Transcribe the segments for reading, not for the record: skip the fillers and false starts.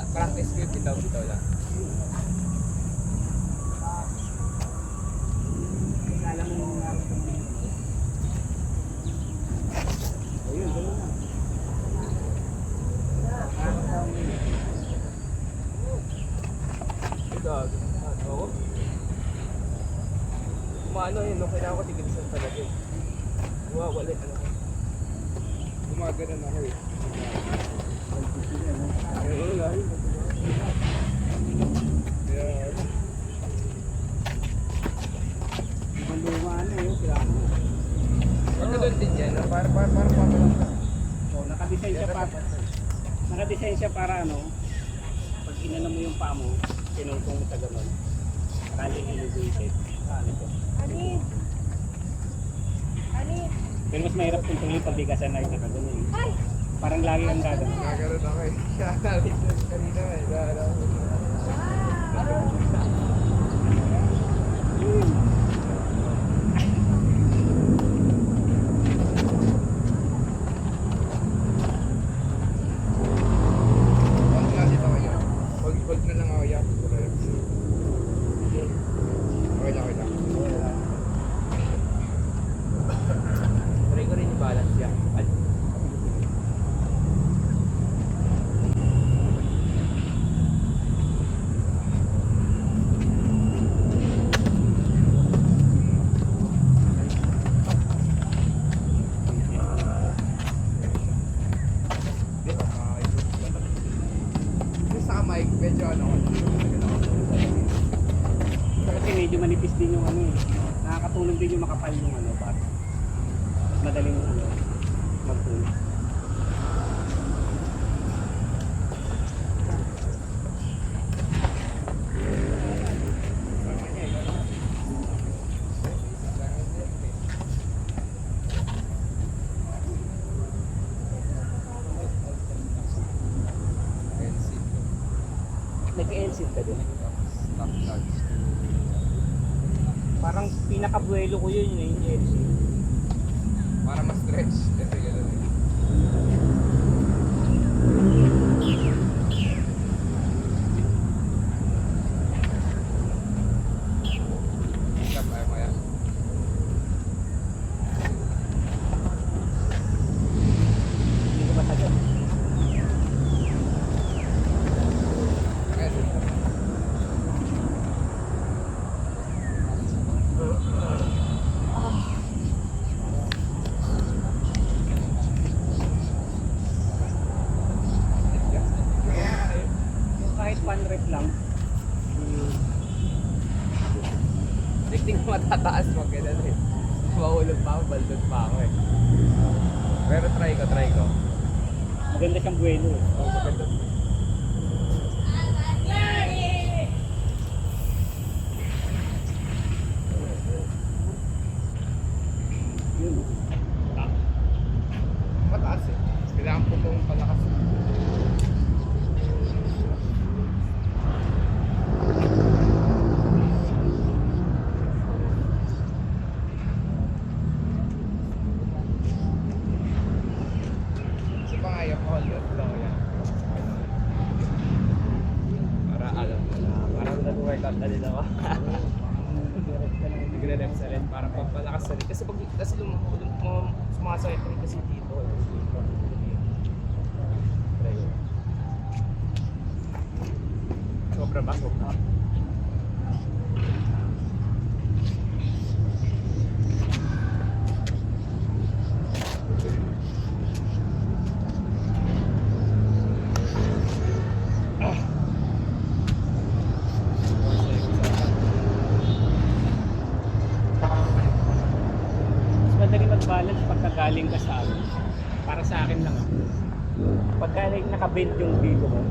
Practice ko yung bitaw-bitaw lang. Alam mo yung ayun, gano'n na. Oo. Kumano yun, nung kailangan ko tigilisan talaga eh. Wala, ano. Gumagana ako eh. Oo nga yun. Kaya ano. Ang luma ano yun, sila ano. Pag ganun din yan, para papalang ka. So, nakadesign siya para ano, pag inano mo yung paa mo, tinungtong mo sa gano'n. Kali elevated. Ano to? Anit! Anit! Pero mas mahirap kung tuloy pabigasan na yung gano'n. Ay! Parang lagi kang gagano. Nagkaroon ako eh. Kaya nalit kanina eh. Hold na lang ako yan. Okay lang. Try ko rin yung balance yan. Sa mic, medyo ano. Kasi medyo manipis din yung ano eh. Nakakatulong din yung makapal yung ano ba. Mas madaling ano, mag-tune. Nag-LC ka din. Parang pinakabuelo ko yun yung LC. Para ma-stretch. Kasi gano'n eh. Stop, ayaw mo yan. Hindi ko masagot. Yung kahit 1 rep lang. Hindi ko matataas mag gano'n eh. Mahulog pa ako, baldod pa ako eh. Pero try ko. Maganda siyang buwelo eh. Oh, maganda. Yun. Mataas eh. Kailangan po itong palakas. Sa pangayo ko, hold lang yan. Para alam mo na, parang nag-workout na din ako. Nagre-rep sa rin para pagpalakas sa rin. Kasi sumasakit rin kasi dito. Sobra ba? Sobra. Mas madali mag-balance pagka galing ka sa ano. Para sa akin lang. Pagka naka-bend yung dito mo.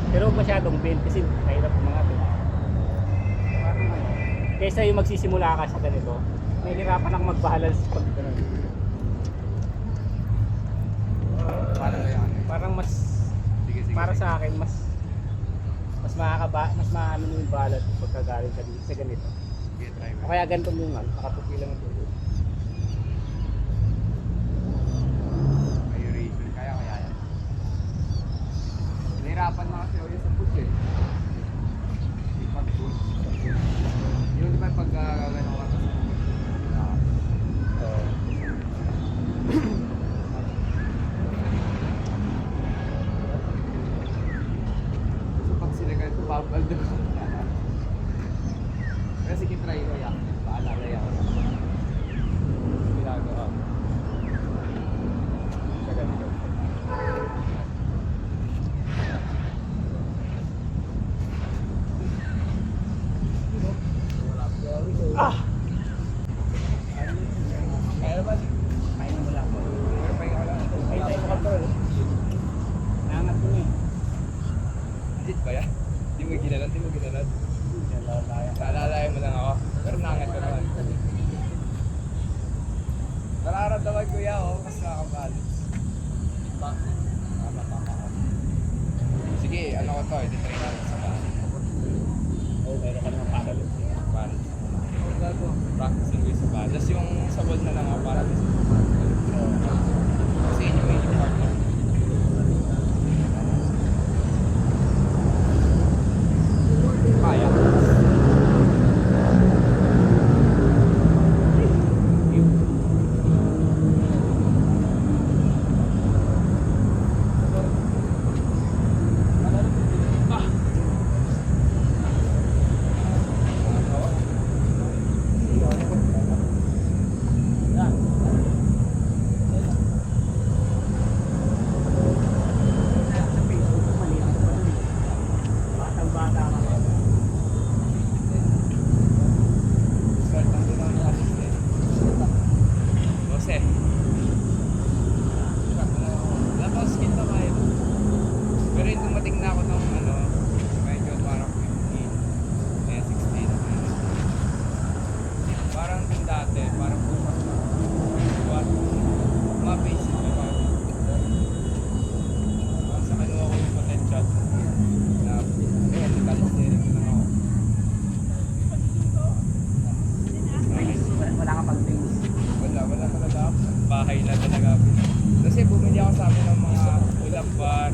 Pero masyadong bend kasi mahirap mga bend. Parang ano. Kaysa yung magsisimula ka sa ganito, nahihirapan ako mag-balance pag gano'n. Parang yan. Parang mas Sige. para sa akin mas maano mo yung balance pagka galing ka dito sa ganito. Sige, try mo. O kaya ganito mo yung nakatupi lang ito. Ayuration. Kaya yan. nahirapan na kasi ako yun sa push eh. Pag-push. Yung di ba pag gano'n ka sa push? Oo. So pag sila ganito, babaldo ko. Pero sige, try ko yan. Paalala yan. Ginagawa ko. Sa ganito. Ah! Kaya ba? Pahinga mo lang po. Pero pa yung lang. Ay, tayo mo control. Nangat mo eh. Legit ba yan? Di mo ginalan, di mo ginalan. Yan, lalaya. Naalalayan mo lang ako. Pero nangat ko naman. Nararamdaman ko yan ako mas nakakabalance. Sige, ano ko to, i-try natin sa balance. Oo, meron ka naman parallel. Balance. Practicing ko yung sa balance. Tapos yung sa wall na lang ako para sa kasi yun yung main part na. Kaya. Start lang din ako ng assistant. Bose. Wala pa ako skin na kayo. Pero yung dumating na ako ng ano, medyo parang 15, 16. Parang yung dati, parang bukas na. What? Mga basic na ba? Sa kinuha ko yung potential na calisthenics na ako. Wala ka pang things. Wala talaga ako. Bahay na talaga ako. Kasi bumili ako sa amin ng mga pull-up bar,